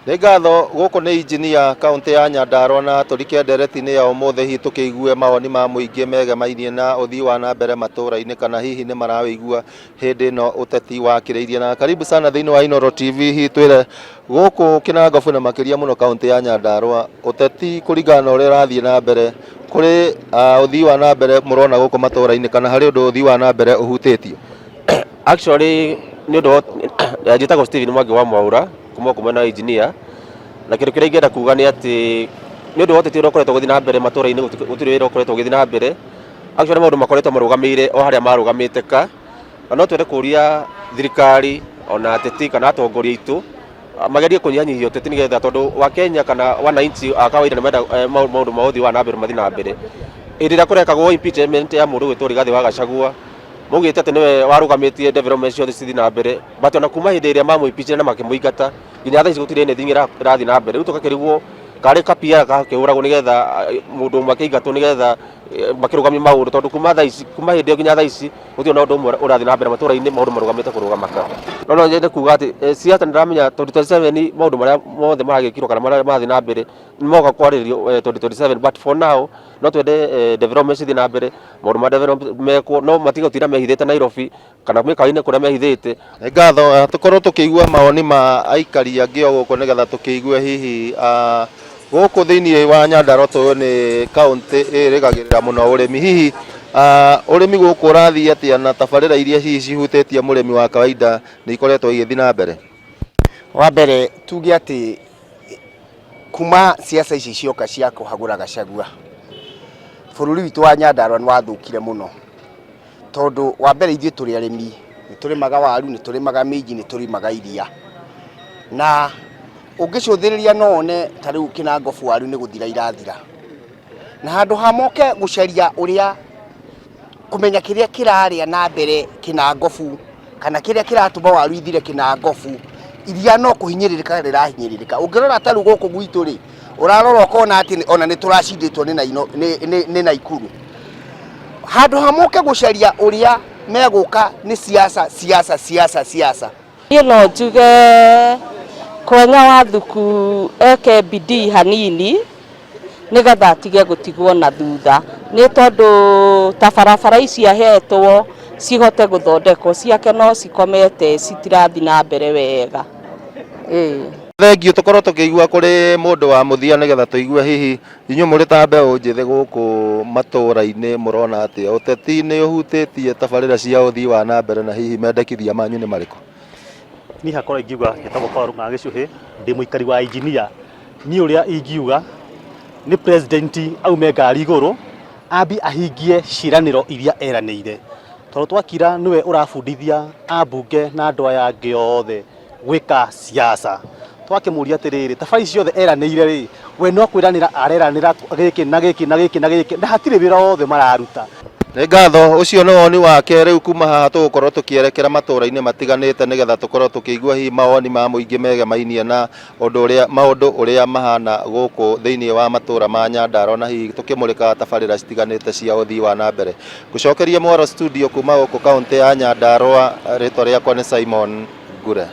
Nĩ ngatho gũkũ nĩ injinia kaunti ya Nyandarua na tũrike ndereti-inĩ ya ũmũthĩ hihi tũkĩigue mawoni ma mũingĩ megemainie na ũthii wa na mbere matũũra-inĩ kana hihi nĩ marawĩigua hĩndĩ ĩno ũteti wakĩrĩirie. Na karibu sana thĩinĩ wa Inooro TV, hihi twĩre gũkũ Kinangop na makĩria mũno kaunti ya Nyandarua, ũteti kũringana na ũrĩa ũrathiĩ na mbere, kũrĩ ũthii wa na mbere mũrona gũkũ matũũra-inĩ kana harĩ ũndũ ũthii wa na mbere ũhutĩtio? Actually nĩ ũndũ njĩtagwo Stephen Mwangi wa Mwaura kuma na engineer, na kĩndũ kĩrĩa ingĩenda kuga nĩ atĩ nĩ ũndũ wa ũteti ũrĩa ũkoretwo gũthiĩ na mbere matũũra-inĩ, gũtirĩ wĩra ũkoretwo gũthiĩ na mbere. Actually maũndũ makoretwo marũgamĩire o harĩa marũgamĩte ka, na no twende kũria thirikari ona ateti kana atongoria aitũ magerie kũnyihanyihia ũteti nĩgetha tondũ wa Kenya kana wananchi a kawaida nĩ menda maũndũ ma ũthii wa na mbere mathiĩ na mbere. Hĩndĩ ĩrĩa kũrekagwo impeachment ya mũndũ gwĩtwo Rigathĩ wa Gachagua, maugĩte atĩ nĩwe warũgamĩtie development ciothe cithiĩ na mbere, but ona kuma hĩndĩ ĩrĩa mamũimpeachment na makĩmũingata nginya thaa ici gũtirĩ anything ĩrathiĩ na mbere. Rĩu tũgakĩrigwo karĩ kapia gakĩũragwo nĩgetha mũndũ ũmwe akĩingatwo nĩgetha makĩrũgamia maũndũ, tondũ kuma hĩndĩ ĩyo nginya thaa ici gũtirĩ na ũndũ ũmwe ũrathiĩ na mbere matũũra-inĩ, maũndũ marũgamĩte kũrũgama ka. No nyende kuga atĩ siasa nĩndĩramenya 2027 maũndũ marĩa mothe maragĩkirwo kana marĩa marathiĩ na mbere nĩ moka kwarĩrĩrio 2027, but for now no twende development cithiĩ na mbere, maũndũ ma development mekwo, no matige gũtinda mehithĩte Nairobi kana mĩkawa-inĩ kũrĩa mehithĩte. Nĩ ngatho tũkorwo tũkĩigua mawoni ma aikari angĩ o gũkũ nĩgetha tũkĩigue hihi gũkũ thĩinĩ wa Nyandarua tũyũ nĩ kaunti ĩrĩgagĩrĩra mũno ũrĩmi, hihi ũrĩmi gũkũ ũrathiĩ atĩa na tabarĩra iria hihi cihutĩtie mũrĩmi wa kawaida nĩ ikoretwo igĩthiĩ na mbere? Wa mbere tuge atĩ kuma siasa ici cioka cia kũhagũra Gachagua, bũrũri witũ wa Nyandarua nĩ wathũkire mũno, tondũ wa mbere ithuĩ tũrĩ arĩmi, nĩ tũrĩmaga waru, nĩ tũrĩmaga minji, nĩ tũrĩmaga iria, na ũngĩcũthĩrĩria no one ta rĩu Kinangop waru nĩ gũthira irathira, na handũ ha moke gũcaria ũrĩa kũmenya kĩrĩa kĩrarĩa na mbere Kinangop kana kĩrĩa kĩratũma waru ithire Kinangop, iria no kũhinyĩrĩrĩka rĩrahinyĩrĩrĩka. Ũngĩrora ta rĩu gũkũ gwitũ rĩ, ũrarora ũkona atĩ ona nĩ tũracindĩtwo nĩ Naikuru. Handũ ha moke gũcaria ũrĩa megũka nĩ siasa. Niĩ no njuge Kwenya Wathuku eke bidii hanini nĩgetha atige gũtigwo na thutha, nĩ tondũ ta barabara ici ahetwo cihote gũthondekwo, ciake no cikomete citirathiĩ na mbere wega. Thengiũ, tũkorwo tũkĩigua kũrĩ mũndũ wa mũthia nĩgetha tũigue hihi inyuĩ mũrĩ ta mbeũ njĩthĩ gũkũ matũũra-inĩ mũrona atĩa ũteti nĩ ũhutĩtie tabarĩra cia ũthii wa na mbere na hihi mendekithia manyu nĩ marĩkũ? Niĩ hakorwo ingiuga gĩtagwo Paul Gĩcũhĩ, ndĩ mũikari wa engineer. Niĩ ũrĩa ingiuga nĩ president aume ngari igũrũ ambi ahingie ciĩranĩro iria eranĩire, tondũ twakira nĩwe ũrabundithia ambunge na andũ aya angĩ othe gwĩka siasa. Twakĩmũria atĩrĩrĩ, tafari ciothe eranĩire rĩ, we no kwĩranĩra areranĩra gĩkĩ na gĩkĩ na gĩkĩ na gĩkĩ, na hatirĩ wĩra wothe mararuta. Nĩ ngatho, ũcio nĩ woni wake. Rĩu kuma haha tũgũkorwo tũkĩerekera matũũra-inĩ matiganĩte nĩgetha tũkorwo tũkĩigua hihi mawoni ma mũingĩ megemainie na maũndũ ũrĩa mahana gũkũ thĩinĩ wa matũũra ma Nyandarua, na hihi tũkĩmũrĩka tabarĩra citiganĩte cia ũthii wa na mbere. Gũcokeria Mwaro studio kuma gũkũ kaunti ya Nyandarua, rĩtwa rĩakwa nĩ Simon Ngure.